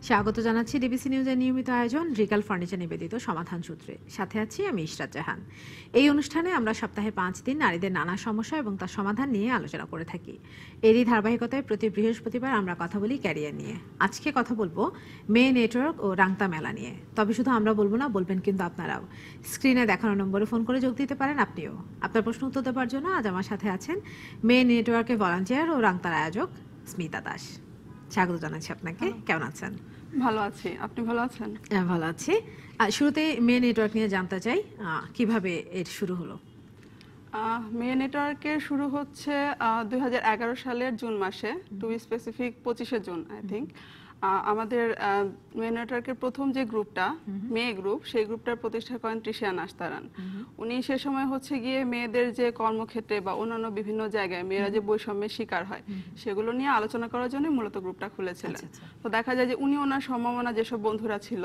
স্বাগত জানাচ্ছি ডিবিসি নিউজের নিয়মিত আয়োজন রিগাল ফার্নিচার নিবেদিত সমাধান সূত্রে। সাথে আছি আমি ইশরাত জাহান। এই অনুষ্ঠানে আমরা সপ্তাহে 5 দিন নারীদের নানা সমস্যা এবং তার সমাধান নিয়ে আলোচনা করে থাকি। এরই ধারাবাহিকতায় প্রতি বৃহস্পতিবার আমরা কথা বলি ক্যারিয়ার নিয়ে। আজকে কথা বলবো মেয়ে নেটওয়ার্ক ও রাংতা মেলা নিয়ে। তবে শুধু আমরা বলবো না, বলবেন কিন্তু আপনারাও। স্ক্রিনে দেখানো নম্বরে ফোন করে যোগ দিতে পারেন আপনিও। আপনার প্রশ্ন উত্তর দেওয়ার জন্য আজ আমার সাথে আছেন মেয়ে নেটওয়ার্কের ভলান্টিয়ার ও রাংতার আয়োজক স্মিতা দাস। স্বাগত জানাচ্ছি আপনাকে। কেমন আছেন? ভালো আছি, আপনি ভালো আছেন? হ্যাঁ, ভালো আছি। শুরুতে মেয়ে নেটওয়ার্ক নিয়ে জানতে চাই, কিভাবে এর শুরু হলো? মেয়ে নেটওয়ার্কের শুরু হচ্ছে 2011 সালের জুন মাসে, টু বি স্পেসিফিক 25শে জুন আই থিঙ্ক। আমাদের মেয়ে নেটওয়ার্কের প্রথম যে গ্রুপটা মেয়ে গ্রুপ, সেই গ্রুপটার প্রতিষ্ঠা করেন তৃষিয়া নাশতারান। উনি সে সময় হচ্ছে গিয়ে মেয়েদের যে কর্মক্ষেত্রে বা অন্যান্য বিভিন্ন জায়গায় মেয়েরা যে বৈষম্যের শিকার হয় সেগুলো নিয়ে আলোচনা করার জন্য মূলত গ্রুপটা খুলেছিলেন। তো দেখা যায় যে উনি ওনার সম্ভাবনা যেসব বন্ধুরা ছিল,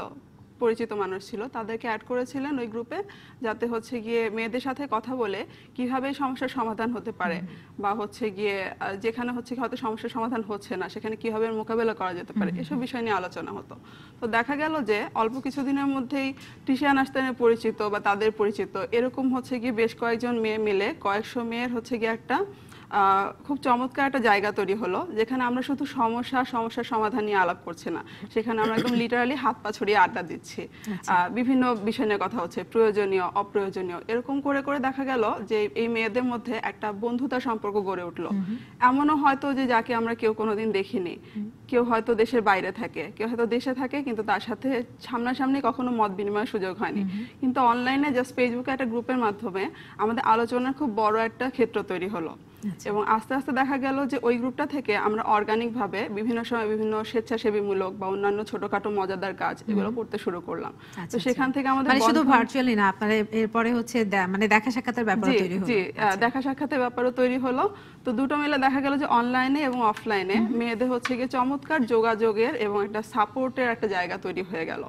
পরিচিত মানুষ ছিল, তাদেরকে অ্যাড করেছিলেন ওই গ্রুপে, যাতে হচ্ছে গিয়ে মেয়েদের সাথে কথা বলে কিভাবে সমস্যার সমাধান হতে পারে, বা হচ্ছে গিয়ে যেখানে হচ্ছে হয়তো সমস্যার সমাধান হচ্ছে না সেখানে কিভাবে মোকাবেলা করা যেতে পারে, এসব বিষয় নিয়ে আলোচনা হতো। তো দেখা গেল যে অল্প কিছুদিনের মধ্যেই তৃষিয়া নাশতারানের পরিচিত বা তাদের পরিচিত এরকম হচ্ছে গিয়ে বেশ কয়েকজন মেয়ে মিলে কয়েকশো মেয়ের হচ্ছে গিয়ে একটা খুব চমৎকার একটা জায়গা তৈরি হলো, যেখানে আমরা শুধু সমস্যার সমাধান নিয়ে আলাপ করছি না, সেখানে আমরা একদম লিটারালি হাত পা ছড়িয়ে আড্ডা দিচ্ছি। বিভিন্ন বিষয় নিয়ে কথা হচ্ছে, প্রয়োজনীয় অপ্রয়োজনীয়, এরকম করে করে দেখা গেল যে এই মেয়েদের মধ্যে একটা বন্ধুতার সম্পর্ক গড়ে উঠলো। এমনও হয়তো যে যাকে আমরা কেউ কোনোদিন দেখিনি, কেউ হয়তো দেশের বাইরে থাকে, কেউ হয়তো দেশে থাকে, কিন্তু তার সাথে সামনাসামনি কখনো মত বিনিময়ের সুযোগ হয়নি, কিন্তু অনলাইনে জাস্ট ফেসবুকে একটা গ্রুপের মাধ্যমে আমাদের আলোচনার খুব বড় একটা ক্ষেত্র তৈরি হলো। এবং আস্তে আস্তে দেখা গেল যে ওই গ্রুপটা থেকে আমরা অর্গানিক ভাবে বিভিন্ন সময় বিভিন্ন স্বেচ্ছাসেবীমূলক বা অন্যান্য ছোটখাটো মজাদার কাজ এগুলো করতে শুরু করলাম। তো সেখান থেকে আমাদের মানে শুধু ভার্চুয়ালি না, আপনারা এরপরে হচ্ছে মানে দেখা সাক্ষাতের ব্যাপার তৈরি হলো। জি, দেখা সাক্ষাতের ব্যাপারও তৈরি হলো। তো দুটো মিলে দেখা গেল যে অনলাইনে এবং অফলাইনে মেয়েদের হচ্ছে গিয়ে চমৎকার যোগাযোগের এবং একটা সাপোর্টের একটা জায়গা তৈরি হয়ে গেল।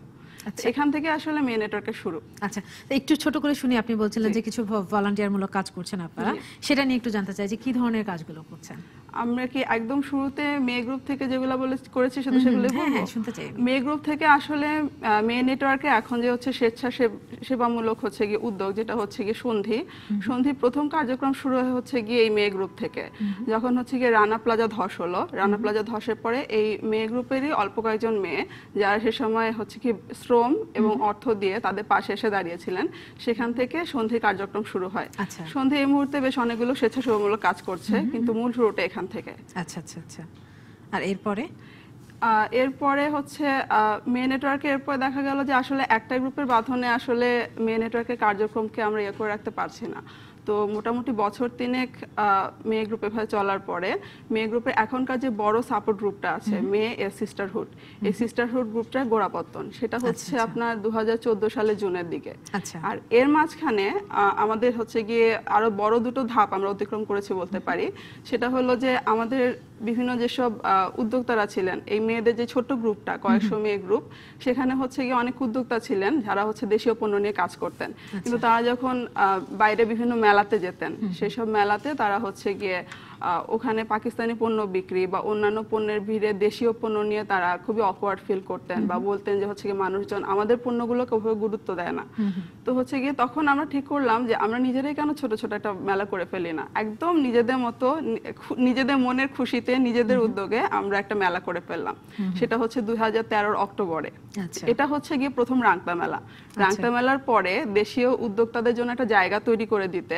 এখান থেকে আসলে মেয়ে নেটওয়ার্কের শুরু। আচ্ছা, একটু ছোট করে শুনি। আপনি বলছিলেন যে কিছু ভলান্টিয়ার মূলক কাজ করছেন আপনারা, সেটা নিয়ে একটু জানতে চাই যে কি ধরনের কাজগুলো করছেন। আমরা কি একদম শুরুতে মেয়ে গ্রুপ থেকে যেগুলো করেছি শুধু সেগুলো শুনতে চাই। মেয়ে গ্রুপ থেকে আসলে মেয়ে নেটওয়ার্কে এখন যে হচ্ছে স্বেচ্ছাসেবামূলক হচ্ছে গিয়ে উদ্যোগ, যেটা হচ্ছে গিয়ে সন্ধি প্রথম কার্যক্রম শুরু হচ্ছে গিয়ে এই মেয়ে গ্রুপ থেকে। যখন হচ্ছে গিয়ে রানা প্লাজা ধস হলো, রানা প্লাজা ধসের পরে এই মেয়ে গ্রুপেরই অল্প কয়েকজন মেয়ে যারা সে সময় হচ্ছে কি শ্রম এবং অর্থ দিয়ে তাদের পাশে এসে দাঁড়িয়েছিলেন, সেখান থেকে সন্ধি কার্যক্রম শুরু হয়। সন্ধি এই মুহূর্তে বেশ অনেকগুলো স্বেচ্ছাসেবামূলক কাজ করছে, কিন্তু মূল শুরুটা এখান থেকে। আচ্ছা আচ্ছা আচ্ছা। আর এরপরে হচ্ছে মেয়ে নেটওয়ার্কে এরপরে দেখা গেল যে আসলে একটা গ্রুপের বাঁধনে আসলে মেয়ে নেটওয়ার্কের কার্যক্রমকে আমরা করে রাখতে পারছি না। তো মোটামুটি বছর 3 মেয়ে গ্রুপে ভাবে চলার পরে মেয়ে গ্রুপের এখনকার যে বড় সাপোর্ট গ্রুপটা আছে মেয়ে এ সিস্টারহুড, এই সিস্টারহুড গ্রুপটার গোড়াপত্তন সেটা হচ্ছে আপনার 2014 সালের জুনের দিকে। আর এর মাঝখানে আমাদের হচ্ছে গিয়ে আরো বড় দুটো ধাপ আমরা অতিক্রম করেছি বলতে পারি। সেটা হলো যে আমাদের বিভিন্ন যেসব উদ্যোক্তারা ছিলেন, এই মেয়েদের যে ছোট্ট গ্রুপটা কয়েকশো মেয়ে গ্রুপ, সেখানে হচ্ছে গিয়ে অনেক উদ্যোক্তা ছিলেন যারা হচ্ছে দেশীয় পণ্য নিয়ে কাজ করতেন, কিন্তু তারা যখন বাইরে বিভিন্ন মেলাতে যেতেন, সেসব মেলাতে তারা হচ্ছে গিয়ে ওখানে পাকিস্তানি পণ্য বিক্রি বা অন্যান্য পণ্যের ভিড়ে দেশীয় পণ্য নিয়ে তারা খুবই অকওয়ার্ড ফিল করতেন বা বলতেন যে হচ্ছে গিয়ে মানুষজন আমাদের পণ্যগুলোকে ওভাবে গুরুত্ব দেয় না। তো হচ্ছে গিয়ে তখন আমরা ঠিক করলাম যে আমরা নিজেরাই কেন ছোট ছোট একটা মেলা করে ফেলি না, একদম নিজেদের মতো নিজেদের মনের খুশিতে নিজেদের উদ্যোগে আমরা একটা মেলা করে ফেললাম। সেটা হচ্ছে 2013 অক্টোবরে। এটা হচ্ছে গিয়ে প্রথম রাংতা মেলা। রাংতা মেলার পরে দেশীয় উদ্যোক্তাদের জন্য একটা জায়গা তৈরি করে দিতে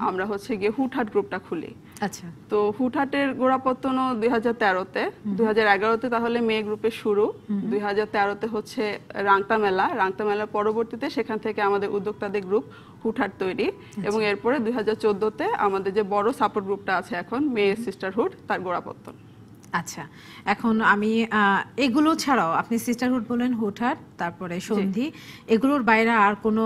আমরা হচ্ছে গিয়ে হুটহাট গ্রুপটা খুলি। আচ্ছা, তো হুটহাটের গোড়াপত্তনও 2013-তে, 2011-তে তাহলে মেয়ে গ্রুপের শুরু, 2013-তে হচ্ছে রাংতা মেলার পরবর্তীতে সেখান থেকে আমাদের উদ্যোক্তাদের গ্রুপ হুটহাট তৈরি, এবং এরপরে 2014-তে আমাদের যে বড় সাপোর্ট গ্রুপটা আছে এখন মেয়ে সিস্টারহুড, তার গোড়াপত্তন। আচ্ছা, এখন আমি এগুলো ছাড়াও আপনি সিস্টারহুড বলেন, হুটহাট, তারপরে সন্ধি, এগুলোর বাইরে আর কোনো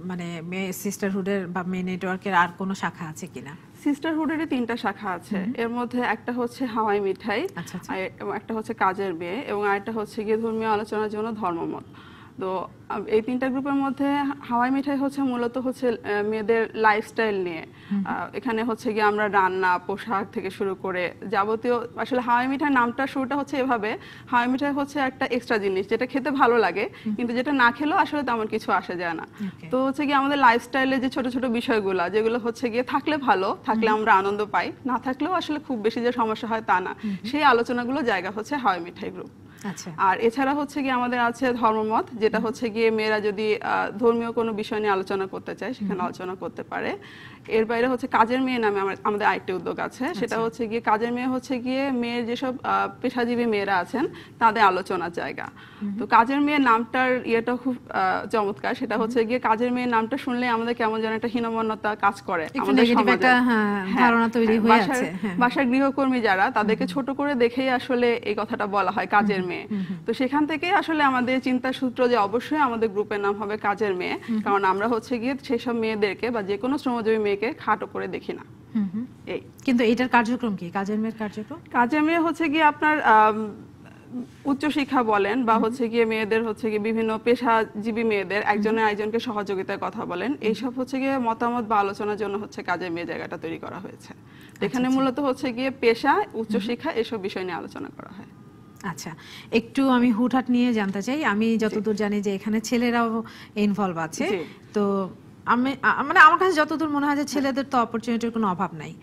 মানে মেয়ে সিস্টারহুডের বা মেয়ে নেটওয়ার্কের আর কোনো শাখা আছে কিনা? সিস্টারহুডেরই 3টা শাখা আছে। এর মধ্যে একটা হচ্ছে হাওয়াই মিঠাই, এবং একটা হচ্ছে কাজের মেয়ে, এবং আরেকটা হচ্ছে গিয়ে ধর্মীয় আলোচনার জন্য ধর্মমত। তো এই 3টা গ্রুপের মধ্যে হাওয়াই মিঠাই হচ্ছে মূলত হচ্ছে মেয়েদের লাইফস্টাইল নিয়ে। এখানে হচ্ছে গিয়ে আমরা রান্না, পোশাক থেকে শুরু করে যাবতীয়, আসলে হাওয়াই মিঠাই নামটা শুরুটা হচ্ছে এভাবে, হাওয়াই মিঠাই হচ্ছে একটা এক্সট্রা জিনিস যেটা খেতে ভালো লাগে, কিন্তু যেটা না খেলেও আসলে তেমন কিছু আসে যায় না। তো হচ্ছে গিয়ে আমাদের লাইফস্টাইলে যে ছোট ছোট বিষয়গুলো, যেগুলো হচ্ছে গিয়ে থাকলে ভালো, থাকলে আমরা আনন্দ পাই, না থাকলেও আসলে খুব বেশি যে সমস্যা হয় তা না, সেই আলোচনাগুলো জায়গা হচ্ছে হাওয়াই মিঠাই গ্রুপ। আচ্ছা, আর এছাড়া হচ্ছে গিয়ে আমাদের আছে ধর্মমত, যেটা হচ্ছে গিয়ে মেয়েরা যদি ধর্মীয় কোনো বিষয় নিয়ে আলোচনা করতে চায় সেখানে আলোচনা করতে পারে। এর বাইরে হচ্ছে কাজের মেয়ে নামে আমাদের আরেকটি উদ্যোগ আছে, সেটা হচ্ছে গিয়ে কাজের মেয়ে হচ্ছে গিয়ে মেয়ের যেসব পেশাজীবী মেয়েরা আছেন তাদের আলোচনার জায়গা। তো কাজের মেয়ে নামটার ইয়েটা খুব চমৎকার, সেটা হচ্ছে গিয়ে কাজের মেয়ে নামটা শুনলে আমাদের কেমন যেন একটা হীনমন্যতা কাজ করে আমাদের সমাজে, ধারণা তৈরি হয়ে আছে। বাসার গৃহকর্মী যারা, তাদেরকে ছোট করে দেখেই আসলে এই কথাটা বলা হয় কাজের মেয়ে। তো সেখান থেকে আসলে আমাদের চিন্তার সূত্র যে অবশ্যই আমাদের গ্রুপের নাম হবে কাজের মেয়ে, কারণ আমরা হচ্ছে গিয়ে সেসব মেয়েদেরকে বা যে কোনো শ্রমজীবী মেয়েকে খাটো করে দেখি না। এই কিন্তু এটার কার্যক্রম কি, কাজের মেয়ের কার্যক্রম? কাজের মেয়ে হচ্ছে গিয়ে আপনার উচ্চশিক্ষা বলেন বা হচ্ছে গিয়ে মেয়েদের হচ্ছে গিয়ে বিভিন্ন পেশাজীবী মেয়েদের একজনের আরেকজনকে সহযোগিতার কথা বলেন, এইসব হচ্ছে গিয়ে মতামত বা আলোচনার জন্য হচ্ছে কাজের মেয়ে জায়গাটা তৈরি করা হয়েছে। এখানে মূলত হচ্ছে গিয়ে পেশা, উচ্চশিক্ষা এসব বিষয় নিয়ে আলোচনা করা হয়। আচ্ছা, একটু আমি হুটহাট নিয়ে জানতে চাই। আমি যতদূর জানি যে এখানে ছেলেরাও ইনভলভ আছে, তো আমি মানে আমার কাছে যতদূর মনে হয় যে ছেলেদের তো অপরচুনিটির কোনো অভাব নাই,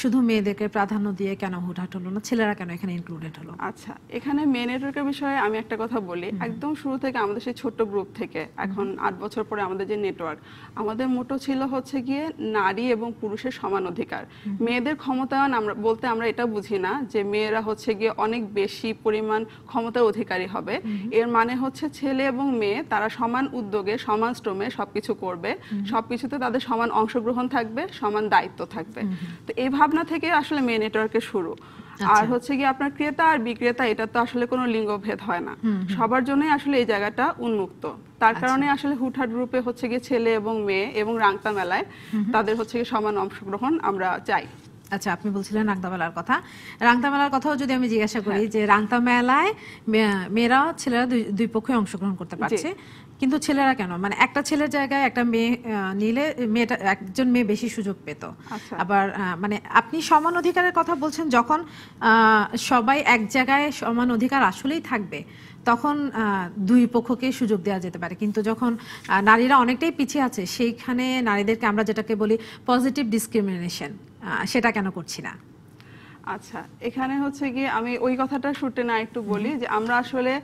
শুধু মেয়েদেরকে প্রাধান্য দিয়ে কেন হুটহাট হলো না, ছেলেরা কেন এখানে ইনক্লুডেড হলো? আচ্ছা, এখানে মেয়ে নেটওয়ার্কের বিষয়ে আমি একটা কথা বলি। একদম শুরু থেকে আমাদের সেই ছোট্ট গ্রুপ থেকে এখন 8 বছর পরে আমাদের যে নেটওয়ার্ক, আমাদের মোটো ছিল হচ্ছে গিয়ে নারী এবং পুরুষের সমান অধিকার। মেয়েদের ক্ষমতায়ন আমরা বলতে আমরা এটা বুঝি না যে মেয়েরা হচ্ছে গিয়ে অনেক বেশি পরিমাণ ক্ষমতার অধিকারী হবে। এর মানে হচ্ছে ছেলে এবং মেয়ে তারা সমান উদ্যোগে, সমান শ্রমে সবকিছু করবে, সবকিছুতে তাদের সমান অংশগ্রহণ থাকবে, সমান দায়িত্ব থাকবে। তো এই ভাবনা থেকে আসলে মেয়ে নেটওয়ার্কের শুরু। আর হচ্ছে কি আপনার ক্রেতা আর বিক্রেতা, এটা তো আসলে কোনো লিঙ্গভেদ হয় না, সবার জন্যই আসলে এই জায়গাটা উন্মুক্ত। তার কারণে আসলে হুটহাট গ্রুপে হচ্ছে গিয়ে ছেলে এবং মেয়ে এবং রাংতা মেলায় তাদের হচ্ছে গিয়ে সমান অংশগ্রহণ আমরা চাই। আচ্ছা, আপনি বলছিলেন রাংতা মেলার কথা। রাংতা মেলার কথাও যদি আমি জিজ্ঞাসা করি যে রাংতা মেলায় মেয়েরা ছেলেরা দুই পক্ষে অংশগ্রহণ করতে পারছে, কিন্তু ছেলেরা কেন, মানে একটা ছেলের জায়গায় একটা মেয়ে নিলে মেয়েটা, একজন মেয়ে বেশি সুযোগ পেত। আবার মানে আপনি সমান অধিকারের কথা বলছেন, যখন সবাই এক জায়গায় সমান অধিকার আসলেই থাকবে তখন দুই পক্ষকে সুযোগ দেওয়া যেতে পারে, কিন্তু যখন নারীরা অনেকটাই পিছিয়ে আছে সেইখানে নারীদেরকে আমরা যেটাকে বলি পজিটিভ ডিসক্রিমিনেশন, সেটা কেন করছি না? আচ্ছা, এখানে হচ্ছে গিয়ে আমি ওই কথাটা শুরুতে না একটু বলি যে আমরা আসলে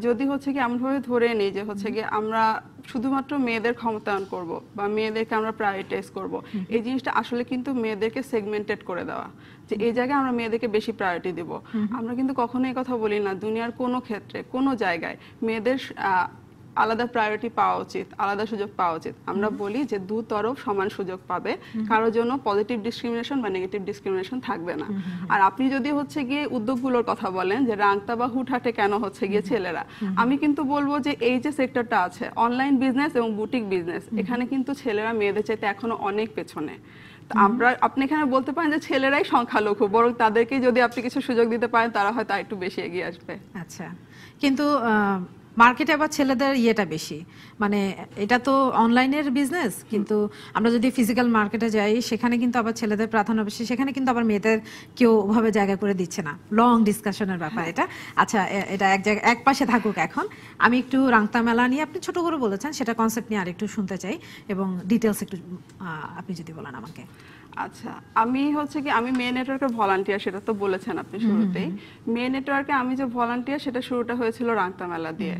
যদি হচ্ছে কি এমনভাবে ধরে নিই যে হচ্ছে গিয়ে আমরা শুধুমাত্র মেয়েদের ক্ষমতায়ন করব বা মেয়েদেরকে আমরা প্রায়োরিটাইজ করব, এই জিনিসটা আসলে কিন্তু মেয়েদেরকে সেগমেন্টেড করে দেওয়া, যে এই জায়গায় আমরা মেয়েদেরকে বেশি প্রায়োরিটি দিব। আমরা কিন্তু কখনো এই কথা বলি না দুনিয়ার কোনো ক্ষেত্রে কোনো জায়গায় মেয়েদের আলাদা প্রায়োরিটি পাওয়া উচিত, আলাদা সুযোগ পাওয়া উচিত। আমরা বলি যে দু তরফ সমান সুযোগ পাবে, কারোর জন্য পজিটিভ ডিসক্রিমিনেশন বা নেগেটিভ ডিসক্রিমিনেশন থাকবে না। আর আপনি যদি হচ্ছে গিয়ে উদ্যোগগুলোর কথা বলেন যে রাংতা বা হুটহাটে কেন হচ্ছে গিয়ে ছেলেরা, আমি কিন্তু বলবো যে এই যে সেক্টরটা আছে অনলাইন বিজনেস এবং বুটিক বিজনেস, এখানে কিন্তু ছেলেরা মেয়েদের চাইতে এখনো অনেক পেছনে। আপনি এখানে বলতে পারেন যে ছেলেরাই সংখ্যালঘু, বরং তাদেরকে যদি আপনি কিছু সুযোগ দিতে পারেন তারা হয়তো একটু বেশি এগিয়ে আসবে। আচ্ছা, কিন্তু মার্কেটে আবার ছেলেদের ইয়েটা বেশি, মানে এটা তো অনলাইনের বিজনেস, কিন্তু আমরা যদি ফিজিক্যাল মার্কেটে যাই সেখানে কিন্তু আবার ছেলেদের প্রাধান্য বেশি, সেখানে কিন্তু আবার মেয়েদের কেউ ওভাবে জায়গা করে দিচ্ছে না। লং ডিসকাশনের ব্যাপার এটা। আচ্ছা, এটা এক জায়গায় এক পাশে থাকুক। এখন আমি একটু রাংতা মেলা নিয়ে, আপনি ছোট করে বলেছেন, সেটা কনসেপ্ট নিয়ে আরেকটু শুনতে চাই এবং ডিটেলস একটু আপনি যদি বলেন আমাকে। আচ্ছা, আমি হচ্ছে কি আমি মেয়ে নেটওয়ার্কের ভলান্টিয়ার, সেটা তো বলেছেন আপনি শুরুতেই। মেয়ে নেটওয়ার্কে আমি যে ভলান্টিয়ার সেটা শুরুটা হয়েছিল রাংতা মেলা দিয়ে।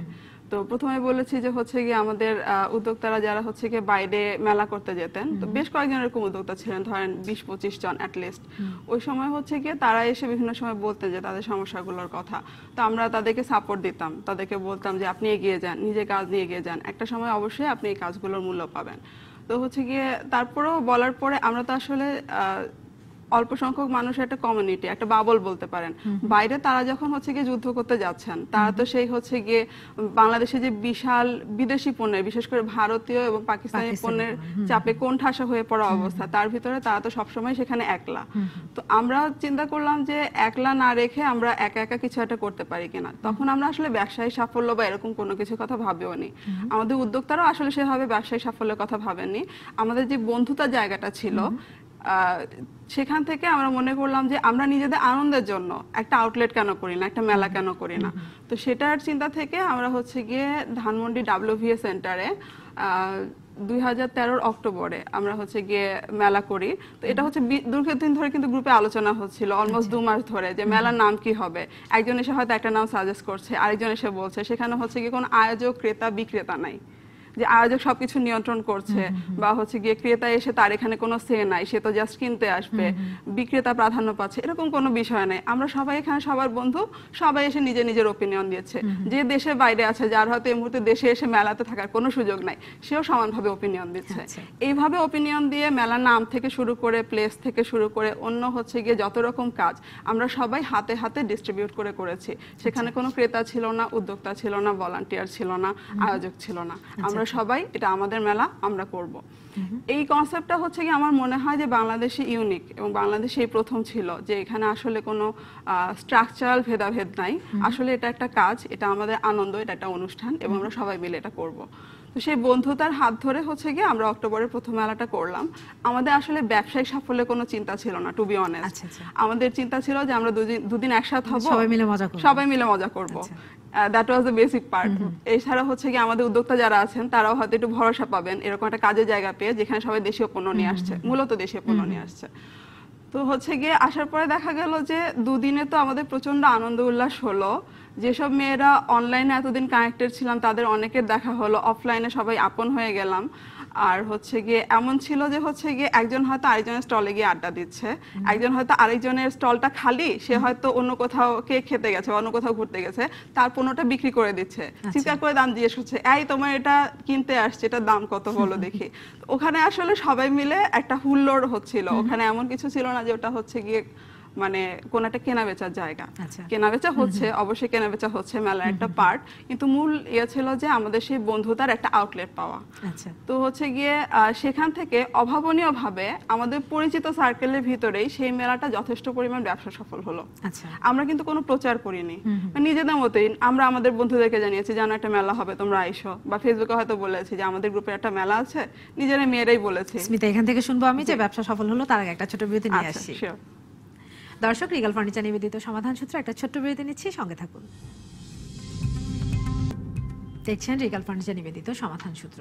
তো প্রথমে বলেছি যে হচ্ছে গিয়ে আমাদের উদ্যোক্তারা যারা হচ্ছে গিয়ে বাইরে মেলা করতে যেতেন, তো বেশ কয়েকজন এরকম উদ্যোক্তা ছিলেন, ধরেন 20-25 জন অ্যাটলিস্ট। ওই সময় হচ্ছে গিয়ে তারা এসে বিভিন্ন সময় বলতেন যে তাদের সমস্যাগুলোর কথা, তো আমরা তাদেরকে সাপোর্ট দিতাম, তাদেরকে বলতাম যে আপনি এগিয়ে যান, নিজে কাজ নিয়ে এগিয়ে যান, একটা সময় অবশ্যই আপনি এই কাজগুলোর মূল্য পাবেন। তো হচ্ছে গিয়ে তারপরেও বলার পরে আমরা তো আসলে অল্প সংখ্যক মানুষের একটা কমিউনিটি, একটা বাবল বলতে পারেন। বাইরে তারা যখন হচ্ছে গিয়ে যুদ্ধ করতে যাচ্ছেন, তারা তো সেই হচ্ছে গিয়ে বাংলাদেশে যে বিশাল বিদেশি পণ্যের, বিশেষ করে ভারতীয় এবং পাকিস্তানি পণ্যের চাপে কোণঠাসা হয়ে পড়া অবস্থা, তার ভিতরে তারা তো সবসময় সেখানে একলা। তো আমরা চিন্তা করলাম যে একলা না রেখে আমরা একা একা কিছু একটা করতে পারি কিনা। তখন আমরা আসলে ব্যবসায়ী সাফল্য বা এরকম কোনো কিছু কথা ভাবিও নি। আমাদের উদ্যোক্তারাও আসলে সেভাবে ব্যবসায়ী সাফল্যের কথা ভাবেননি। আমাদের যে বন্ধুতার জায়গাটা ছিল, সেখান থেকে আমরা মনে করলাম যে আমরা নিজেদের আনন্দের জন্য একটা আউটলেট কেন করি না, একটা মেলা কেন করি না। তো সেটার চিন্তা থেকে আমরা হচ্ছে গিয়ে ধানমন্ডি WVA সেন্টারে 2013 অক্টোবরে আমরা হচ্ছে গিয়ে মেলা করি। তো এটা হচ্ছে দীর্ঘদিন ধরে কিন্তু গ্রুপে আলোচনা হচ্ছিল, অলমোস্ট 2 মাস ধরে, যে মেলার নাম কি হবে। একজন এসে হয়তো একটা নাম সাজেস্ট করছে, আরেকজন এসে বলছে। সেখানে হচ্ছে গিয়ে কোনো আয়োজক, ক্রেতা, বিক্রেতা নাই, যে আয়োজক সবকিছু নিয়ন্ত্রণ করছে, বা হচ্ছে গিয়ে ক্রেতা এসে তার এখানে কোনো সে নাই, সে তো জাস্ট কিনতে আসবে, বিক্রেতা প্রাধান্য পাচ্ছে, এরকম কোনো বিষয় নেই। আমরা সবাই এখানে সবার বন্ধু, সবাই এসে নিজের নিজের ওপিনিয়ন দিচ্ছে। যে দেশের বাইরে আছে, যার হয়তো এই মুহূর্তে দেশে এসে মেলাতে থাকার কোনো সুযোগ নাই, সেও সমানভাবে ওপিনিয়ন দিচ্ছে। এইভাবে ওপিনিয়ন দিয়ে মেলার নাম থেকে শুরু করে, প্লেস থেকে শুরু করে, অন্য হচ্ছে গিয়ে যত রকম কাজ আমরা সবাই হাতে হাতে ডিস্ট্রিবিউট করে করেছি। সেখানে কোনো ক্রেতা ছিল না, উদ্যোক্তা ছিল না, ভলান্টিয়ার ছিল না, আয়োজক ছিল না। আমরা সবাই এটা আমাদের মেলা, আমরা করব। এই কনসেপ্টটা হচ্ছে কি আমার মনে হয় যে বাংলাদেশে ইউনিক, এবং বাংলাদেশে এই প্রথম ছিল যে এখানে আসলে কোনো স্ট্রাকচারাল ভেদাভেদ নাই। আসলে এটা একটা কাজ, এটা আমাদের আনন্দ, এটা একটা অনুষ্ঠান, এবং আমরা সবাই মিলে এটা করব। তো সেই বন্ধুতার হাত ধরে হচ্ছে গিয়ে আমরা অক্টোবরের প্রথম মেলাটা করলাম। আমাদের আসলে ব্যবসায়িক সাফল্যের কোনো চিন্তা ছিল না, টু বি অনেস্ট। আমাদের চিন্তা ছিল যে আমরা দুদিন একসাথে হব, সবাই মিলে মজা করব। That was the basic part. এছাড়া হচ্ছে কি আমাদের উদ্যোক্তা যারা আছেন তারাও হয়তো একটু ভরসা পাবেন এরকম একটা কাজের জায়গা পেয়ে, যেখানে সবাই দেশীয় পণ্য নিয়ে আসছে, মূলত দেশীয় পণ্য নিয়ে আসছে। তো হচ্ছে গিয়ে আসার পরে দেখা গেল যে দুদিনে তো আমাদের প্রচন্ড আনন্দ উল্লাস হলো। যেসব মেয়েরা অনলাইনে এতদিন কানেক্টেড ছিলাম, তাদের অনেকের দেখা হলো, অফলাইনে সবাই আপন হয়ে গেলাম। আর হচ্ছে গিয়ে এমন ছিল যে হচ্ছে গিয়ে একজন হয়তো আরেকজনের স্টলে গিয়ে আড্ডা দিচ্ছে, একজন হয়তো আরেকজনের স্টলটা খালি, সে হয়তো অন্য কোথাও কেক খেতে গেছে, অন্য কোথাও ঘুরতে গেছে, তার পণ্যটা বিক্রি করে দিচ্ছে, চিৎকার করে দাম জিজ্ঞেস করছে, এই তোমার এটা কিনতে আসছে, এটার দাম কত বলো দেখি। ওখানে আসলে সবাই মিলে একটা হুল্লোড় হচ্ছিল। ওখানে এমন কিছু ছিল না যে ওটা হচ্ছে গিয়ে মানে কোন একটা কেনা বেচার জায়গা। কেনা বেচা হচ্ছে, অবশ্যই কেনা বেচা হচ্ছে, মেলার একটা পার্ট, কিন্তু মূল ইয়ে ছিল যে আমাদের সেই বন্ধুতার একটা আউটলেট পাওয়া। তো হচ্ছে গিয়ে সেখান থেকে অভাবনীয় ভাবে আমাদের পরিচিত সার্কেলের ভিতরেই সেই মেলাটা যথেষ্ট পরিমাণ ব্যবসা সফল হলো। আমরা কিন্তু কোনো প্রচার করিনি, নিজেদের মতোই আমরা আমাদের বন্ধুদেরকে জানিয়েছি জানো একটা মেলা হবে, তোমরা আইসো, বা ফেসবুকে হয়তো বলেছি যে আমাদের গ্রুপে একটা মেলা আছে, নিজেরা মেয়েরাই বলেছে। স্মিতা, এখান থেকে শুনবো আমি যে ব্যবসা সফল হলো, তার আগে একটা ছোট বিরতি নিয়ে আসছি। দর্শক, রিগাল ফার্নিচার নিবেদিত সমাধান সূত্র একটা ছোট্ট বিরতি নিচ্ছি, সঙ্গে থাকুন। দেখছেন রিগাল ফার্নিচার নিবেদিত সমাধান সূত্র।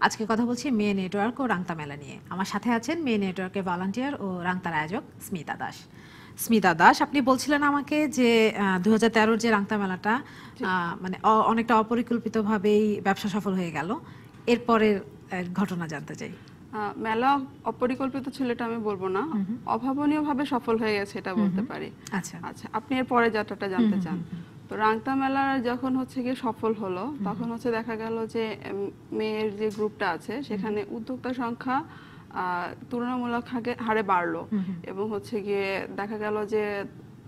আজকে কথা বলছি মে নেটওয়ার্ক ও রাংতা মেলা নিয়ে। আমার সাথে আছেন মে নেটওয়ার্কের ভলান্টিয়ার ও রাংতার আয়োজক স্মিতা দাস। স্মিতা দাস, আপনি বলছিলেন আমাকে যে 2013 যে রাংতা মেলাটা মানে অনেকটা অপরিকল্পিতভাবেই ব্যবসা সফল হয়ে গেল, এরপরের ঘটনা জানতে চাই। মেলা অপরিকল্পিত ছিল এটা আমি বলবো না, অভাবনীয় ভাবে সফল হয়ে গেছে এটা বলতে পারি। আচ্ছা, আপনি এর পরে যাত্রাটা জানতে চান। তো রাংতা মেলা যখন হচ্ছে গিয়ে সফল হলো, তখন হচ্ছে দেখা গেল যে মেয়ের যে গ্রুপটা আছে সেখানে উদ্যোক্তা সংখ্যা তুলনামূলক হারে বাড়লো, এবং হচ্ছে গিয়ে দেখা গেল যে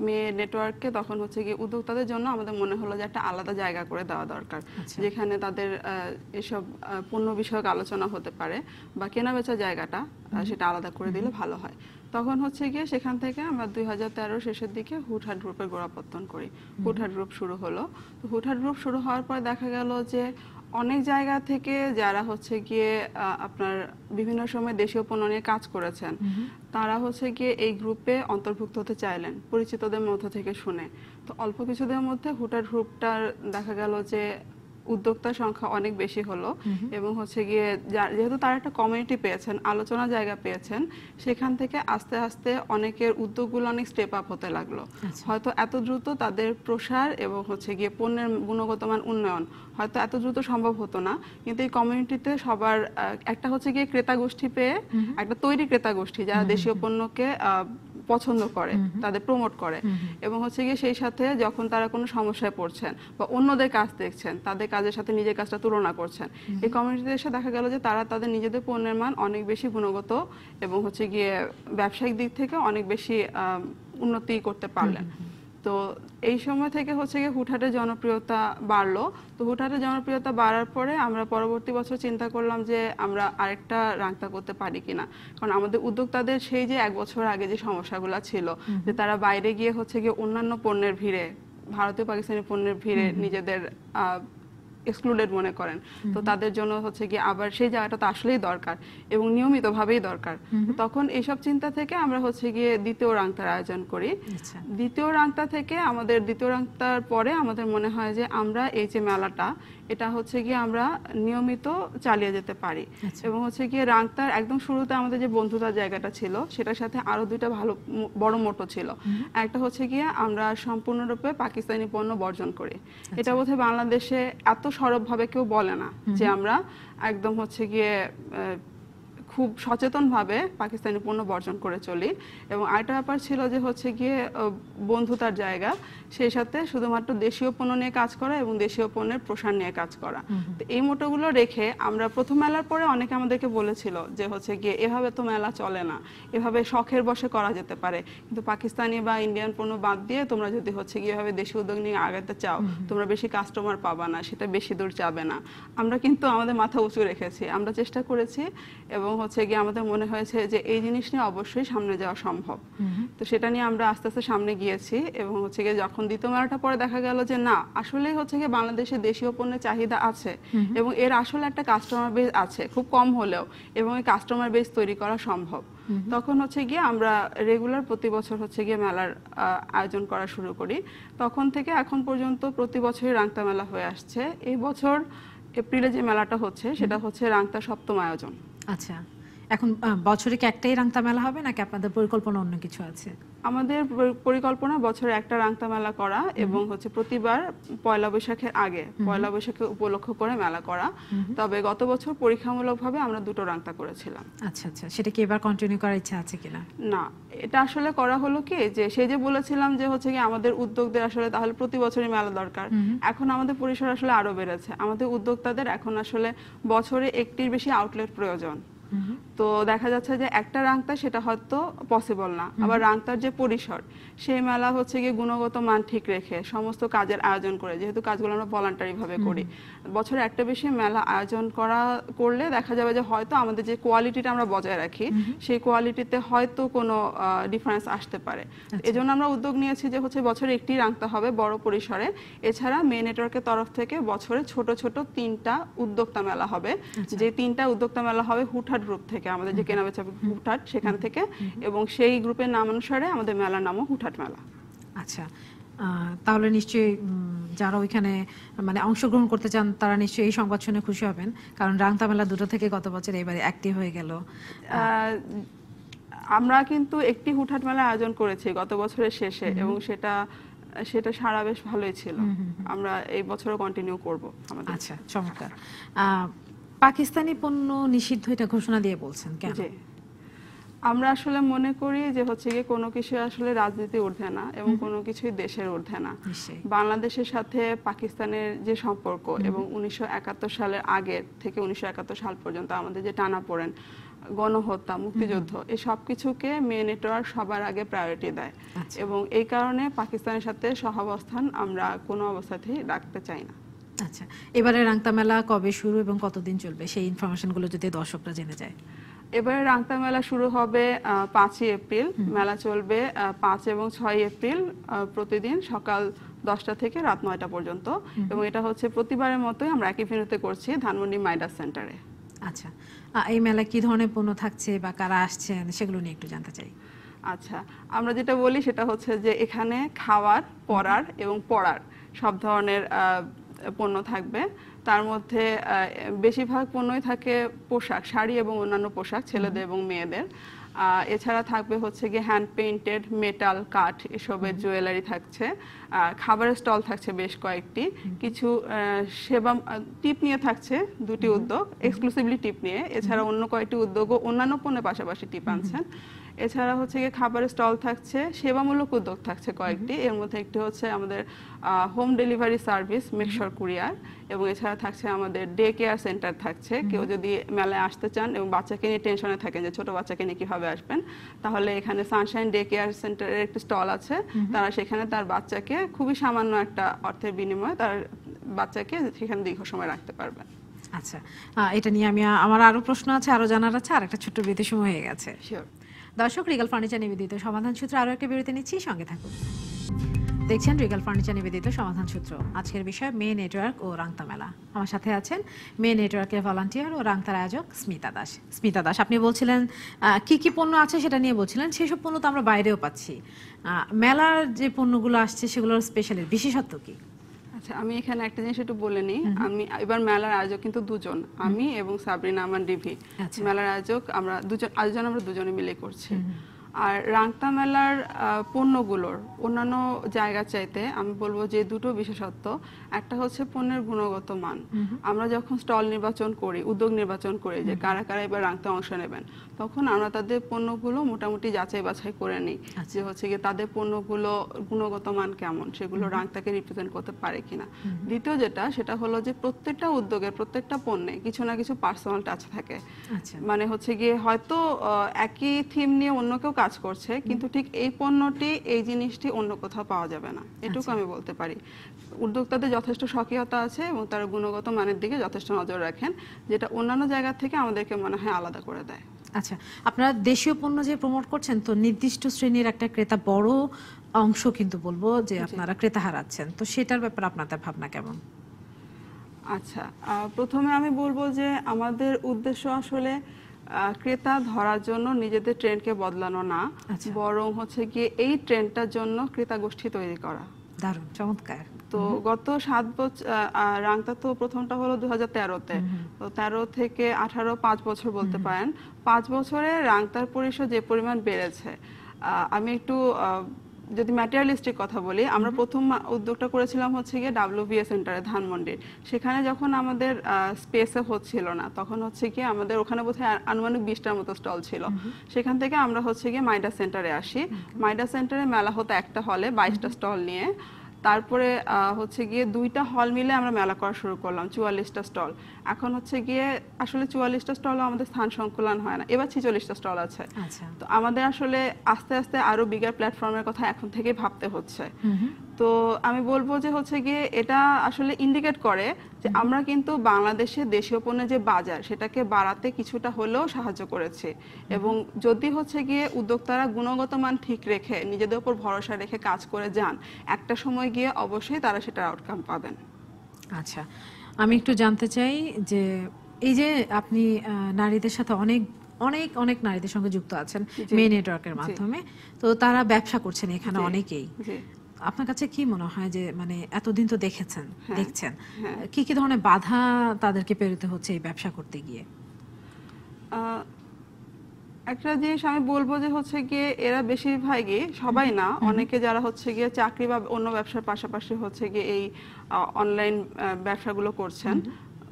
মেয়ে নেটওয়ার্ককে তখন হচ্ছে গিয়ে উদ্যোক্তাদের জন্য আমাদের মনে হলো যে একটা আলাদা জায়গা করে দেওয়া দরকার, যেখানে তাদের এসব পণ্য বিষয়ক আলোচনা হতে পারে, বা কেনাবেচা জায়গাটা সেটা আলাদা করে দিলে ভালো হয়। তখন হচ্ছে গিয়ে সেখান থেকে আমরা 2013 শেষের দিকে হুটহাট গ্রুপের গোড়াপত্তন করি। হুটহাট গ্রুপ শুরু হলো। তো হুটহাট গ্রুপ শুরু হওয়ার পর দেখা গেল যে অনেক জায়গা থেকে যারা হচ্ছে গিয়ে আপনার বিভিন্ন সময় দেশীয় পণ্য নিয়ে কাজ করেছেন, তারা হচ্ছে গিয়ে এই গ্রুপে অন্তর্ভুক্ত হতে চাইলেন পরিচিতদের মধ্য থেকে শুনে। তো অল্প কিছুদের মধ্যে হুটহাট গ্রুপটার দেখা গেল যে উদ্যোক্তার সংখ্যা অনেক বেশি হলো, এবং হচ্ছে গিয়ে যেহেতু তারা একটা কমিউনিটি পেয়েছেন, আলোচনা জায়গা পেয়েছেন, সেখান থেকে আস্তে আস্তে অনেকের উদ্যোগগুলো অনেক স্টেপ আপ হতে লাগলো। হয়তো এত দ্রুত তাদের প্রসার এবং হচ্ছে গিয়ে পণ্যের গুণগত মান উন্নয়ন হয়তো এত দ্রুত সম্ভব হতো না, কিন্তু এই কমিউনিটিতে সবার একটা হচ্ছে গিয়ে ক্রেতা গোষ্ঠী পেয়ে, একটা তৈরি ক্রেতা গোষ্ঠী যারা দেশীয় পণ্যকে পছন্দ করে, তাদের প্রমোট করে। এবং হচ্ছে গিয়ে সেই সাথে যখন তারা কোনো সমস্যায় পড়ছেন বা অন্যদের কাজ দেখছেন, তাদের কাজের সাথে নিজের কাজটা তুলনা করছেন, এই কমিউনিটিতে এসে দেখা গেল যে তারা তাদের নিজেদের পণ্যের মান অনেক বেশি গুণগত এবং হচ্ছে গিয়ে ব্যবসায়িক দিক থেকে অনেক বেশি উন্নতি করতে পারলেন। তো এই সময় থেকে হচ্ছে গিয়ে হুটহাটের জনপ্রিয়তা বাড়লো। তো হুটহাটের জনপ্রিয়তা বাড়ার পরে আমরা পরবর্তী বছর চিন্তা করলাম যে আমরা আরেকটা রাংতা করতে পারি কিনা, কারণ আমাদের উদ্যোক্তাদের সেই যে 1 বছর আগে যে সমস্যাগুলো ছিল, যে তারা বাইরে গিয়ে হচ্ছে গিয়ে অন্যান্য পণ্যের ভিড়ে, ভারতীয় পাকিস্তানি পণ্যের ভিড়ে নিজেদের এক্সক্লুডেড মনে করেন। তো তাদের জন্য হচ্ছে গিয়ে আবার সেই জায়গাটা তো আসলেই দরকার এবং নিয়মিতভাবেই দরকার। তখন এইসব চিন্তা থেকে আমরা হচ্ছে গিয়ে দ্বিতীয় রাংতার আয়োজন করি। দ্বিতীয় রাংতা থেকে আমাদের দ্বিতীয় রাংতার পরে আমাদের মনে হয় যে আমরা এই যে মেলাটা, এটা হচ্ছে গিয়ে আমরা নিয়মিত চালিয়ে যেতে পারি। এবং হচ্ছে গিয়ে রাংতার একদম শুরুতে আমাদের যে বন্ধুতার জায়গাটা ছিল, সেটার সাথে আরো দুইটা ভালো বড় মোটো ছিল। একটা হচ্ছে গিয়ে আমরা সম্পূর্ণরূপে পাকিস্তানি পণ্য বর্জন করি। এটা বোধহয় বাংলাদেশে এত সরবভাবে কেউ বলে না যে আমরা একদম হচ্ছে গিয়ে খুব সচেতনভাবে পাকিস্তানি পণ্য বর্জন করে চলি। এবং আরেকটা ব্যাপার ছিল যে হচ্ছে গিয়ে বন্ধুতার জায়গা, সেই সাথে শুধুমাত্র দেশীয় পণ্য নিয়ে কাজ করা এবং দেশীয় পণ্যের প্রসার নিয়ে কাজ করা। তো এই মোটোগুলো রেখে আমরা প্রথম মেলার পরে অনেকে আমাদেরকে বলেছিল যে হচ্ছে গিয়ে এভাবে তো মেলা চলে না, এভাবে শখের বশে করা যেতে পারে, কিন্তু পাকিস্তানি বা ইন্ডিয়ান পণ্য বাদ দিয়ে তোমরা যদি হচ্ছে গিয়ে এভাবে দেশীয় উদ্যোগ নিয়ে আগাতে চাও, তোমরা বেশি কাস্টমার পাবা না, সেটা বেশি দূর যাবে না। আমরা কিন্তু আমাদের মাথা উঁচু রেখেছি, আমরা চেষ্টা করেছি এবং হচ্ছে গিয়ে আমাদের মনে হয়েছে যে এই জিনিস নিয়ে অবশ্যই সামনে যাওয়া সম্ভব। তো সেটা নিয়ে আমরা আস্তে আস্তে সামনে গিয়েছি এবং হচ্ছে গিয়ে যখন দ্বিতীয় মেলাটা পরে দেখা গেল যে না, আসলে হচ্ছে গিয়ে বাংলাদেশে দেশীয় পণ্যের চাহিদা আছে এবং এর আসলে একটা কাস্টমার বেস আছে, খুব কম হলেও, এবং এই কাস্টমার বেস তৈরি করা সম্ভব। তখন হচ্ছে গিয়ে আমরা রেগুলার প্রতি বছর হচ্ছে গিয়ে মেলার আয়োজন করা শুরু করি। তখন থেকে এখন পর্যন্ত প্রতি বছরই রাংতা মেলা হয়ে আসছে। এই বছর এপ্রিলে যে মেলাটা হচ্ছে সেটা হচ্ছে রাংতা 7ম আয়োজন। আচ্ছা, এখন বছরে কি একটাই রাংতা মেলা হবে নাকি আপনাদের পরিকল্পনা অন্য কিছু আছে? আমাদের পরিকল্পনা বছরে একটা রাংতা মেলা করা এবং হচ্ছে প্রতিবার পয়লা বৈশাখের আগে, পয়লা বৈশাখকে উপলক্ষ করে মেলা করা। তবে গত বছর পরীক্ষামূলকভাবে আমরা 2টো রাংতা করেছিলাম। আচ্ছা আচ্ছা, সেটা কি এবার কন্টিনিউ করার ইচ্ছা আছে কিনা? না, এটা আসলে করা হলো কি যে সেই যে বলেছিলাম যে হচ্ছে কি আমাদের উদ্যোগদের আসলে তাহলে প্রতি বছরই মেলা দরকার। এখন আমাদের পরিসর আসলে আরো বেড়েছে, আমাদের উদ্যোক্তাদের এখন আসলে বছরে একটির বেশি আউটলেট প্রয়োজন। তো দেখা যাচ্ছে যে একটা রাংতা সেটা হয়তো পসিবল না, আবার রাংতার যে পরিসর, সেই মেলা হচ্ছে গিয়ে গুণগত মান ঠিক রেখে সমস্ত কাজের আয়োজন করে, যেহেতু কাজগুলো আমরা ভলান্টারি ভাবে করি, বছরে একটা বেশি মেলা আয়োজন করলে দেখা যাবে যে হয়তো আমাদের যে কোয়ালিটিটা আমরা বজায় রাখি, সেই কোয়ালিটিতে হয়তো কোনো ডিফারেন্স আসতে পারে। এজন্য আমরা উদ্যোগ নিয়েছি যে হচ্ছে বছরে একটি রাংতা হবে বড় পরিসরে। এছাড়া মে নেটওয়ার্কের তরফ থেকে বছরে ছোট ছোট 3টা উদ্যোক্তা মেলা হবে, যে 3টা উদ্যোক্তা মেলা হবে হুটহাট গ্রুপ থেকে, আমাদের যে কেনাবেচা হুটহাট সেখান থেকে, এবং সেই গ্রুপের নাম অনুসারে আমাদের মেলার নামও হুটহাট মেলা। আচ্ছা, তাহলে নিশ্চয়ই যারা ওইখানে মানে অংশগ্রহণ করতে চান তারা নিশ্চয়ই এই সংবাদ শুনে খুশি হবেন, কারণ রাংতা মেলা 2টো থেকে গত বছর এবারে অ্যাক্টিভ হয়ে গেল। আমরা কিন্তু একটি হুটহাট মেলা আয়োজন করেছি গত বছরের শেষে এবং সেটা সারা বেশ ভালোই ছিল। আমরা এই বছরও কন্টিনিউ করব আমাদের। আচ্ছা, চমৎকার। পাকিস্তানি পণ্য নিষিদ্ধ এটা ঘোষণা দিয়ে বলছেন কেন? আমরা আসলে মনে করি যে হচ্ছে গিয়ে কোনো কিছু আসলে রাজনীতি ঊর্ধ্বে না এবং কোনো কিছুই দেশের ঊর্ধ্বে না। বাংলাদেশের সাথে পাকিস্তানের যে সম্পর্ক এবং 1971 সালের আগে থেকে 1971 সাল পর্যন্ত আমাদের যে টানাপোড়েন, গণহত্যা, মুক্তিযুদ্ধ, এই সব কিছুকে মে নেটওয়ার্ক সবার আগে প্রায়োরিটি দেয় এবং এই কারণে পাকিস্তানের সাথে সহাবস্থান আমরা কোনো অবস্থাতেই রাখতে চাই না। আচ্ছা, এবারে রাংতা মেলা কবে শুরু এবং কতদিন চলবে সেই ইনফরমেশনগুলো যদি দর্শকরা জেনে যায়। এবারে রাংতা মেলা শুরু হবে 5ই এপ্রিল, মেলা চলবে 5 এবং 6 এপ্রিল প্রতিদিন সকাল 10টা থেকে রাত 9টা পর্যন্ত এবং এটা হচ্ছে প্রতিবারের মতোই আমরা একই ভেন্যুতে করছি, ধানমন্ডি মাইডাস সেন্টারে। আচ্ছা, এই মেলায় কি ধরনের পণ্য থাকছে বা কারা আসছেন সেগুলো নিয়ে একটু জানতে চাই। আচ্ছা, আমরা যেটা বলি সেটা হচ্ছে যে এখানে খাওয়ার, পরার এবং পড়ার সব ধরনের পণ্য থাকবে। তার মধ্যে বেশিরভাগ পণ্যই থাকে পোশাক, শাড়ি এবং অন্যান্য পোশাক ছেলেদের এবং মেয়েদের। এছাড়া থাকবে হচ্ছে গিয়ে হ্যান্ড পেইন্টেড, মেটাল, কাঠ এসবের জুয়েলারি থাকছে। খাবারের স্টল থাকছে বেশ কয়েকটি, কিছু সেবা টিপ নিয়ে থাকছে 2টি উদ্যোগ, এক্সক্লুসিভলি টিপ নিয়ে। এছাড়া অন্য কয়েকটি উদ্যোগও অন্যান্য পণ্যের পাশাপাশি টিপ আনছেন এছাড়া হচ্ছে গিয়ে খাবারের স্টল থাকছে, সেবামূলক উদ্যোগ থাকছে কয়েকটি, এর মধ্যে একটি হচ্ছে আমাদের home delivery service make sure courier, এবং এছাড়া থাকছে আমাদের ডে কেয়ার সেন্টার থাকছে। কেউ যদি মেলায় আসতে চান এবং বাচ্চাকে নিয়ে টেনশনে থাকেন যে ছোট বাচ্চাকে নিয়ে কিভাবে আসবেন, তাহলে এখানে সানশাইন ডে কেয়ার সেন্টারের একটি স্টল আছে। তারা সেখানে তার বাচ্চাকে খুবই সামান্য একটা অর্থের বিনিময়ে তার বাচ্চাকে সেখানে দীর্ঘ সময় রাখতে পারবেন। আচ্ছা, এটা নিয়ে আমার আরো প্রশ্ন আছে, আরো জানার আছে, আর একটা ছোট্ট বিরতি সময় হয়ে গেছে। শিওর। দর্শক, রিগাল ফার্নিচার নিবেদিত সমাধান সূত্র আরো একটা বিরতি নিচ্ছি, সঙ্গে থাকুন। দেখছেন রিগাল ফার্নিচার নিবেদিত সমাধান সূত্র। আজকের বিষয় মে নেটওয়ার্ক ও রাংতা মেলা। আমার সাথে আছেন মে নেটওয়ার্কের ভলান্টিয়ার ও রাংতার আয়োজক স্মিতা দাস। স্মিতা দাস, আপনি বলছিলেন কি কি পণ্য আছে সেটা নিয়ে বলছিলেন, সেসব পণ্য তো আমরা বাইরেও পাচ্ছি। মেলার যে পণ্যগুলো আসছে সেগুলোর স্পেশালি বিশেষত্ব কি? আচ্ছা, আমি এখানে একটা জিনিস একটু বলে নিই। আমি এবার মেলার আয়োজক কিন্তু দুজন, আমি এবং সাবরিনা আমান ডিভি। মেলার আয়োজক আমরা দুজনে মিলে করছি। আর রাংতা মেলার পণ্যগুলোর অন্যান্য জায়গা চাইতে আমি বলবো যে দুটো বিশেষত্ব। একটা হচ্ছে পণ্যের গুণগত মান। আমরা যখন স্টল নির্বাচন করি, উদ্যোগ নির্বাচন করি যে কারা কারা এবার রাংতা অংশ নেবেন, তখন আমরা তাদের পণ্যগুলো মোটামুটি যাচাই বাছাই করে নিই যে হচ্ছে গিয়ে তাদের পণ্যগুলো গুণগত মান কেমন, সেগুলো রাংতাকে রিপ্রেজেন্ট করতে পারে কিনা। দ্বিতীয় সেটা হলো যে প্রত্যেকটা উদ্যোগের প্রত্যেকটা পণ্যে কিছু না কিছু পার্সোনাল টাচ থাকে। মানে হচ্ছে গিয়ে হয়তো একই থিম নিয়ে অন্য কেউ কাজ করছে, কিন্তু ঠিক এই পণ্যটি এই জিনিসটি অন্য কোথাও পাওয়া যাবে না, এটুকু আমি বলতে পারি। উদ্যোক্তাদের যথেষ্ট সক্রিয়তা আছে এবং তারা গুণগত মানের দিকে যথেষ্ট নজর রাখেন, যেটা অন্যান্য জায়গা থেকে আমাদেরকে মনে হয় আলাদা করে দেয়। আচ্ছা, আপনারা দেশীয় পণ্য যে প্রমোট করছেন, তো নির্দিষ্ট শ্রেণীর একটা ক্রেতা বড় অংশ কিন্তু বলবো যে আপনারা ক্রেতা হারাচ্ছেন, তো সেটার ব্যাপারে আপনাদের ভাবনা কেমন? আচ্ছা, প্রথমে আমি বলবো যে আমাদের উদ্দেশ্য আসলে ক্রেতা ধরার জন্য নিজেদের ট্রেন্ডকে বদলানো না, বরং হচ্ছে গিয়ে এই ট্রেন্ডটার জন্য ক্রেতা গোষ্ঠী তৈরি করা। দারুণ, চমৎকার। তো গত 7 বছর রাংতা তো প্রথমটা হলো 2013-তে, তো 13 থেকে 18 5 বছর বলতে পারেন। 5 বছরে রাংতার পরিসর যে পরিমাণ বেড়েছে, আমি একটু যদি ম্যাটেরিয়ালিস্টিক কথা বলি, আমরা প্রথম উদ্যোগটা করেছিলাম হচ্ছে গিয়ে WBA সেন্টারে ধানমন্ডির। সেখানে যখন আমাদের স্পেসে হচ্ছিল না, তখন হচ্ছে গিয়ে আমাদের ওখানে বোধহয় আনুমানিক 20টার মতো স্টল ছিল। সেখান থেকে আমরা হচ্ছে গিয়ে মাইডা সেন্টারে আসি। মাইডা সেন্টারে মেলা হতো একটা হলে 22টা স্টল নিয়ে। তারপরে হচ্ছে গিয়ে 2টা হল মিলে আমরা মেলা করা শুরু করলাম, 44টা স্টল। এখন হচ্ছে গিয়ে আসলে 44টা স্টলও আমাদের স্থান সংকুলান হয় না, এবার 46টা স্টল আছে। তো আমাদের আসলে আস্তে আস্তে আরো বিগার প্ল্যাটফর্মের কথা এখন থেকে ভাবতে হচ্ছে। তো আমি বলবো যে হচ্ছে গিয়ে এটা আসলে ইন্ডিকেট করে যে আমরা কিন্তু বাংলাদেশে দেশীয় পণ্যের যে বাজার, সেটাকে বাড়াতে কিছুটা হলেও সাহায্য করেছে। এবং যদি হচ্ছে গিয়ে উদ্যোক্তারা গুণগত মান ঠিক রেখে নিজেদের উপর ভরসা রেখে কাজ করে যান, একটা সময় গিয়ে অবশ্যই তারা সেটার আউটকাম পাবেন। আচ্ছা, আমি একটু জানতে চাই যে এই যে আপনি নারীদের সাথে অনেক অনেক অনেক নারীদের সঙ্গে যুক্ত আছেন মে নেটওয়ার্কের মাধ্যমে, তো তারা ব্যবসা করছেন এখানে অনেকেই। আপনার কাছে কি মনে হয় যে মানে এতদিন তো দেখছেন, কি কি ধরনের বাধা তাদেরকে পেরোতে হচ্ছে এই ব্যবসা করতে গিয়ে? একটা জিনিস আমি বলবো যে হচ্ছে গিয়ে এরা বেশিরভাগই, সবাই না, অনেকে যারা হচ্ছে গিয়ে চাকরি বা অন্য ব্যবসার পাশাপাশি হচ্ছে গিয়ে এই অনলাইন ব্যবসাগুলো করছেন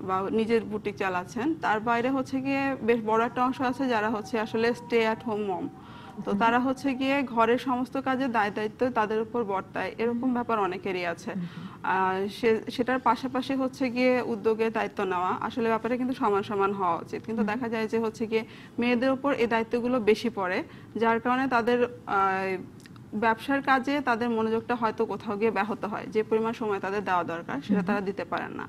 বা নিজের বুটিক চালাচ্ছেন, তার বাইরে হচ্ছে গিয়ে বেশ বড় একটা অংশ আছে যারা হচ্ছে আসলে স্টে অ্যাট হোম মম। তো তারা হচ্ছে গিয়ে ঘরের সমস্ত কাজে দায়িত্ব তাদের উপর বর্তায়, এরকম ব্যাপার অনেকেরই আছে। সেটার পাশাপাশি হচ্ছে গিয়ে উদ্যোগের দায়িত্ব নেওয়া, আসলে ব্যাপারটা কিন্তু সমান সমান হওয়া উচিত, কিন্তু দেখা যায় যে হচ্ছে গিয়ে মেয়েদের উপর এই দায়িত্বগুলো বেশি পড়ে, যার কারণে তাদের ব্যবসার কাজে তাদের মনোযোগটা হয়তো কোথাও গিয়ে ব্যাহত হয়, যে পরিমাণ সময় তাদের দেওয়া দরকার সেটা তারা দিতে পারেন না।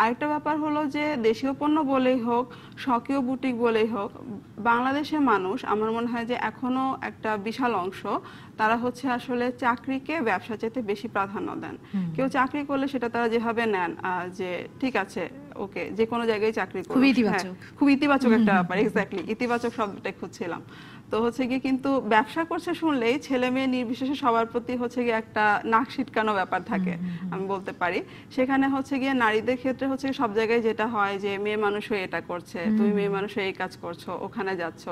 আরেকটা ব্যাপার হলো যে দেশীয় পণ্য বলেই হোক, স্বকীয় বুটিক বলেই হোক, বাংলাদেশের মানুষ আমার মনে হয় যে এখনো একটা বিশাল অংশ তারা হচ্ছে আসলে চাকরিকে ব্যবসা চাইতে বেশি প্রাধান্য দেন। কেউ চাকরি করলে সেটা তারা যেভাবে নেন যে ঠিক আছে, ওকে, যে কোনো জায়গায় চাকরি করুন, খুব ইতিবাচক একটা ব্যাপার। এক্স্যাক্টলি, ইতিবাচক শব্দটাই খুঁজছিলাম। তো হচ্ছে গিয়ে কিন্তু ব্যবসা করছে শুনলেই ছেলে মেয়ে নির্বিশেষে সবার প্রতি হচ্ছে গিয়ে একটা নাক সিটকানো ব্যাপার থাকে, আমি বলতে পারি। সেখানে হচ্ছে গিয়ে নারীদের ক্ষেত্রে হচ্ছে সব জায়গায় যেটা হয় যে মেয়ে মানুষ হয়ে এটা করছে, তুমি মেয়ে মানুষ হয়ে এই কাজ করছো, ওখানে যাচ্ছ,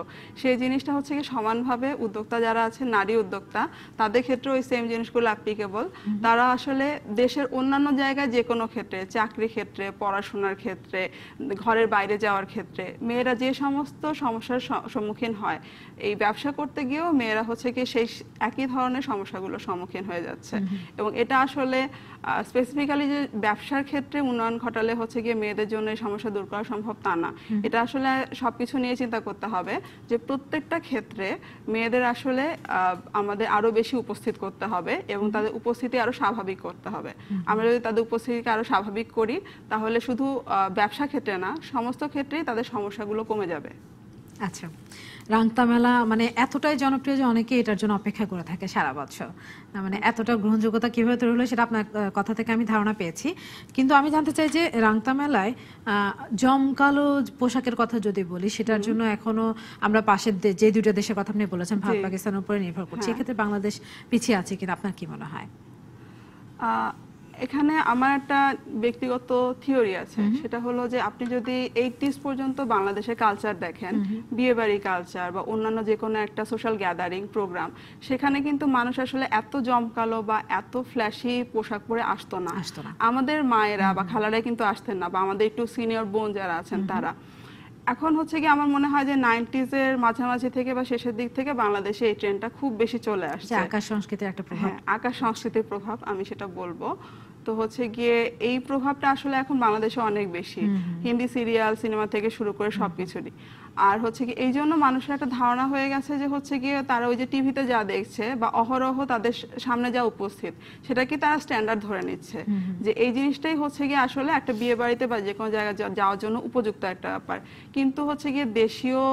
সেই জিনিসটা হচ্ছে গিয়ে সমানভাবে উদ্যোক্তা যারা আছে, নারী উদ্যোক্তা, তাদের ক্ষেত্রে ওই সেম জিনিসগুলো অ্যাপ্লিকেবল। তারা আসলে দেশের অন্যান্য জায়গায় যে কোনো ক্ষেত্রে, চাকরি ক্ষেত্রে, পড়াশোনার ক্ষেত্রে, ঘরের বাইরে যাওয়ার ক্ষেত্রে মেয়েরা যে সমস্ত সমস্যার সম্মুখীন হয় এই ব্যবসা করতে গিয়েও মেয়েরা হচ্ছে কি সেই একই ধরনের সমস্যাগুলোর সম্মুখীন হয়ে যাচ্ছে। এবং এটা আসলে স্পেসিফিক্যালি যে ব্যবসার ক্ষেত্রে উন্নয়ন ঘটালে হচ্ছে গিয়ে মেয়েদের জন্য এই সমস্যা দূর করা সম্ভব তা না। এটা আসলে সবকিছু নিয়ে চিন্তা করতে হবে যে প্রত্যেকটা ক্ষেত্রে মেয়েদের আসলে আমাদের আরো বেশি উপস্থিত করতে হবে এবং তাদের উপস্থিতি আরো স্বাভাবিক করতে হবে। আমরা যদি তাদের উপস্থিতিকে আরো স্বাভাবিক করি তাহলে শুধু ব্যবসা ক্ষেত্রে না, সমস্ত ক্ষেত্রেই তাদের সমস্যাগুলো কমে যাবে। আচ্ছা, রাংতা মেলা মানে এতটাই জনপ্রিয় যে অনেকে এটার জন্য অপেক্ষা করে থাকে সারা বছর। মানে এতটা গ্রহণযোগ্যতা কিভাবে তৈরি হলো সেটা আপনার কথা থেকে আমি ধারণা পেয়েছি। কিন্তু আমি জানতে চাই যে রাংতা মেলায় জমকালো পোশাকের কথা যদি বলি, সেটার জন্য এখনো আমরা পাশের যে দুটো দেশের কথা আপনি বলেছেন, ভারত পাকিস্তানের উপরে নির্ভর করছি, এক্ষেত্রে বাংলাদেশ পিছিয়ে আছে কিনা আপনার কি মনে হয়? এখানে আমার একটা ব্যক্তিগত থিওরি আছে, সেটা হলো যে আপনি যদি 80s পর্যন্ত বাংলাদেশের কালচার দেখেন, বিয়েবাড়ি কালচার বা অন্যান্য যে কোনো একটা সোশ্যাল গ্যাদারিং প্রোগ্রাম, সেখানে কিন্তু মানুষ আসলে এত জমকালো বা এত ফ্ল্যাশি পোশাক পরে আসতো না। আমাদের মায়েরা বা খালারাই কিন্তু আসতেন না, বা আমাদের একটু সিনিয়র বোন যারা আছেন তারা। এখন হচ্ছে কি আমার মনে হয় যে 90s এর মাঝামাঝি থেকে বা শেষের দিক থেকে বাংলাদেশে এই ট্রেন্ডটা খুব বেশি চলে আসছে। আকাশ সংস্কৃতির একটা প্রভাব। আকাশ সংস্কৃতির প্রভাব আমি সেটা বলবো। তো হচ্ছে গিয়ে এই প্রভাবটা আসলে এখন বাংলাদেশে অনেক বেশি, হিন্দি সিরিয়াল সিনেমা থেকে শুরু করে সবকিছুরই। আর হচ্ছে কি এই জন্য মানুষের একটা ধারণা হয়ে গেছে যে হচ্ছে গিয়ে তারা ওই যে টিভিতে যা দেখছে বা অহরহ তাদের সামনে যা উপস্থিত, সেটা কি তারা স্ট্যান্ডার্ড ধরে নিচ্ছে যে এই জিনিসটাই হচ্ছে গিয়ে আসলে একটা বিয়ে বাড়িতে বা যে কোনো জায়গায় যাওয়ার জন্য উপযুক্ত একটা ব্যাপার। কিন্তু হচ্ছে গিয়ে দেশীয়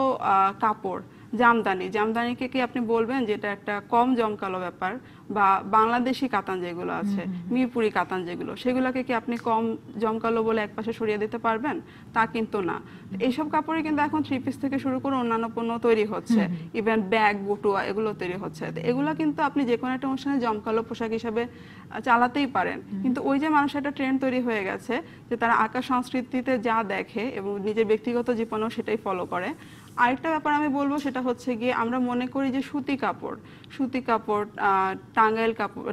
কাপড়, জামদানিকে কি আপনি বলবেন যে এটা একটা কম জমকালো ব্যাপার? বা বাংলাদেশি কাতান যেগুলো আছে, মিরপুরি কাতান যেগুলো, সেগুলোকে কি আপনি কম জমকালো বলে একপাশে সরিয়ে দিতে পারবেন? তা কিন্তু না। এইসব কাপড়ে কিন্তু এখন 3 পিস থেকে শুরু করে অন্যান্য পণ্য তৈরি হচ্ছে, ইভেন ব্যাগ, বটুয়া এগুলো তৈরি হচ্ছে। এগুলো কিন্তু আপনি যে কোনো একটা অনুষ্ঠানে জমকালো পোশাক হিসাবে চালাতেই পারেন। কিন্তু ওই যে মানুষের একটা ট্রেন্ড তৈরি হয়ে গেছে যে তারা আকাশ সংস্কৃতিতে যা দেখে এবং নিজের ব্যক্তিগত জীবনেও সেটাই ফলো করে। আরেকটা ব্যাপার আমি বলবো, সেটা হচ্ছে গিয়ে আমরা মনে করি যে সুতি কাপড়,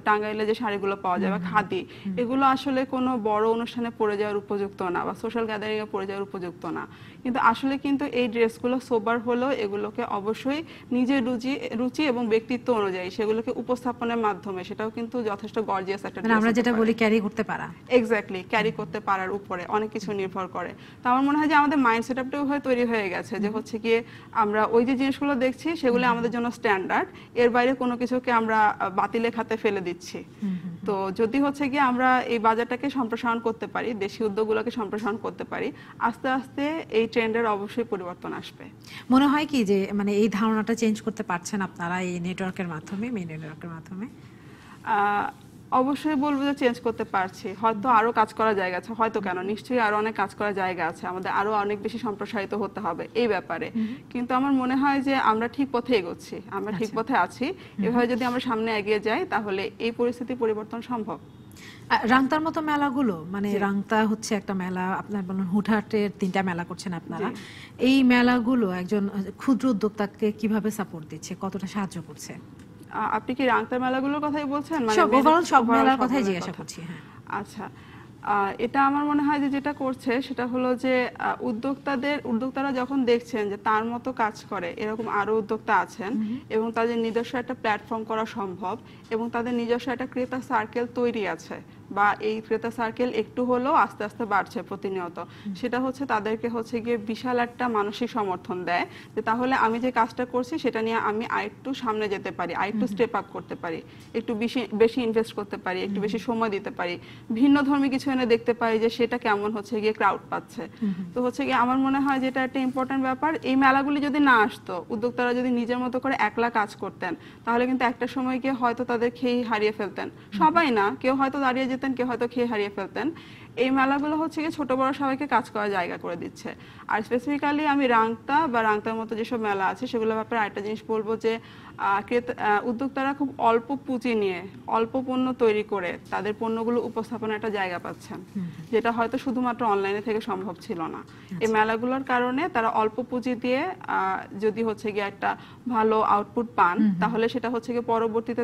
টাঙ্গাইলে যে শাড়িগুলো পাওয়া যায় বা খাদি, এগুলো আসলে কোনো বড় অনুষ্ঠানে পরে যাওয়ার উপযুক্ত না বা সোশ্যাল গ্যাদারিং এ পরে যাওয়ার উপযুক্ত না। কিন্তু আসলে কিন্তু এই ড্রেসগুলো সোবার হলেও এগুলোকে অবশ্যই নিজের রুচি এবং ব্যক্তিত্ব অনুযায়ী সেগুলোকে উপস্থাপনের মাধ্যমে সেটাও কিন্তু যথেষ্ট গর্জিয়াস একটা ড্রেস, আমরা যেটা বলি ক্যারি করতে পারা। এক্স্যাক্টলি, ক্যারি করতে পারার উপরে অনেক কিছু নির্ভর করে। তো আমার মনে হয় যে আমাদের মাইন্ড সেটআপটাও তৈরি হয়ে গেছে যে হচ্ছে গিয়ে আমরা ওই যে জিনিসগুলো দেখছি সেগুলো আমাদের জন্য স্ট্যান্ডার্ড, এর বাইরে কোনো কিছুকে আমরা বাতিলের খাতে ফেলে দিচ্ছি। তো যদি হচ্ছে গিয়ে আমরা এই বাজারটাকে সম্প্রসারণ করতে পারি, দেশি উদ্যোগগুলোকে সম্প্রসারণ করতে পারি, আস্তে আস্তে এই ট্রেন্ডের অবশ্যই পরিবর্তন আসবে। মনে হয় কি যে মানে এই ধারণাটা চেঞ্জ করতে পারছেন আপনারা এই নেটওয়ার্কের মাধ্যমে, মেইন নেটওয়ার্কের মাধ্যমে? অবশ্যই বলবো যে চেঞ্জ করতে পারছি। হয়তো আরো কাজ করার জায়গা আছে, হয়তো কেন, নিশ্চয়ই আরো অনেক কাজ করার জায়গা আছে, আমাদের আরো অনেক বেশি সম্প্রসারিত হতে হবে এই ব্যাপারে। কিন্তু আমার মনে হয় যে আমরা ঠিক পথে এগোচ্ছি, আমরা ঠিক পথে আছি। এভাবে যদি আমরা সামনে এগিয়ে যাই তাহলে এই পরিস্থিতি পরিবর্তন সম্ভব। রাংতার মতো মেলাগুলো, মানে রাংতা হচ্ছে একটা মেলা, আপনার বলুন হুটহাটের 3টা মেলা করছেন আপনারা, এই মেলাগুলো একজন ক্ষুদ্র উদ্যোক্তাকে কিভাবে সাপোর্ট দিচ্ছে, কতটা সাহায্য করছে? আপনি কি রাংতার মেলাগুলোর কথাই বলছেন? মানে সব মেলার কথাই জিজ্ঞাসা করছি। হ্যাঁ, আচ্ছা, এটা আমার মনে হয় যে যেটা করছে সেটা হলো যে উদ্যোক্তারা যখন দেখছেন যে তার মতো কাজ করে এরকম আরো উদ্যোক্তা আছেন এবং তাদের নিজস্ব একটা প্ল্যাটফর্ম করা সম্ভব এবং তাদের নিজস্ব একটা ক্রেতা সার্কেল তৈরি আছে, বা এই ক্রেতা সার্কেল একটু হলেও আস্তে আস্তে বাড়ছে প্রতিনিয়ত, সেটা হচ্ছে তাদেরকে হচ্ছে গিয়ে বিশাল একটা মানসিক সমর্থন দেয় যে তাহলে আমি যে কাজটা করছি সেটা নিয়ে আমি আরেকটু সামনে যেতে পারি, আরেকটু স্টেপ আপ করতে পারি, একটু বেশি ইনভেস্ট করতে পারি, একটু বেশি সময় দিতে পারি, ভিন্ন ধর্মী কিছু এনে দেখতে পারি যে সেটা কেমন হচ্ছে গিয়ে ক্রাউড পাচ্ছে। তো হচ্ছে গিয়ে আমার মনে হয় যে এটা একটা ইম্পর্টেন্ট ব্যাপার। এই মেলাগুলি যদি না আসতো, উদ্যোক্তারা যদি নিজের মতো করে একলা কাজ করতেন, তাহলে কিন্তু একটা সময় গিয়ে হয়তো তাদের খেয়ে হারিয়ে ফেলতেন। সবাই না, কেউ হয়তো দাঁড়িয়ে যেতেন, কেউ হয়তো খেয়ে হারিয়ে ফেলতেন। এই মেলাগুলো হচ্ছে গিয়ে ছোট বড় সবাইকে কাজ করার জায়গা করে দিচ্ছে। আর স্পেসিফিক্যালি আমি রাংতা বা রাংতার মতো যেসব মেলা আছে সেগুলোর ব্যাপারে আরেকটা জিনিস বলবো যে উদ্যোক্তারা খুব অল্প পুঁজি নিয়ে অল্প পণ্য তৈরি করে তাদের পণ্যগুলো উপস্থাপনের একটা জায়গা পাচ্ছেন, যেটা হয়তো শুধুমাত্র অনলাইনে থেকে সম্ভব ছিল না। এই মেলাগুলোর কারণে তারা অল্প পুঁজি দিয়ে যদি হচ্ছে গিয়ে একটা ভালো আউটপুট পান, তাহলে সেটা হচ্ছে গিয়ে পরবর্তীতে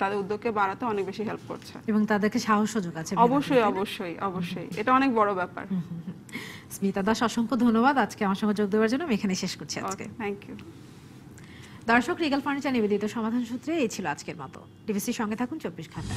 তাদের উদ্যোগকে বাড়াতে অনেক বেশি হেল্প করছে। এবং তাদেরকে সাহসও যোগাচ্ছে। অবশ্যই অবশ্যই অবশ্যই, এটা অনেক বড় ব্যাপার। স্মিতা দাস, অসংখ্য ধন্যবাদ আজকে আমার সঙ্গে যোগ দেওয়ার জন্য। আমি এখানে শেষ করছি আজকে। Thank you. দর্শক, রিগাল ফার্নিচার নিবেদিত সমাধান সূত্রে এই ছিল আজকের মতো। ডিবিসির সঙ্গে থাকুন 24 ঘন্টা।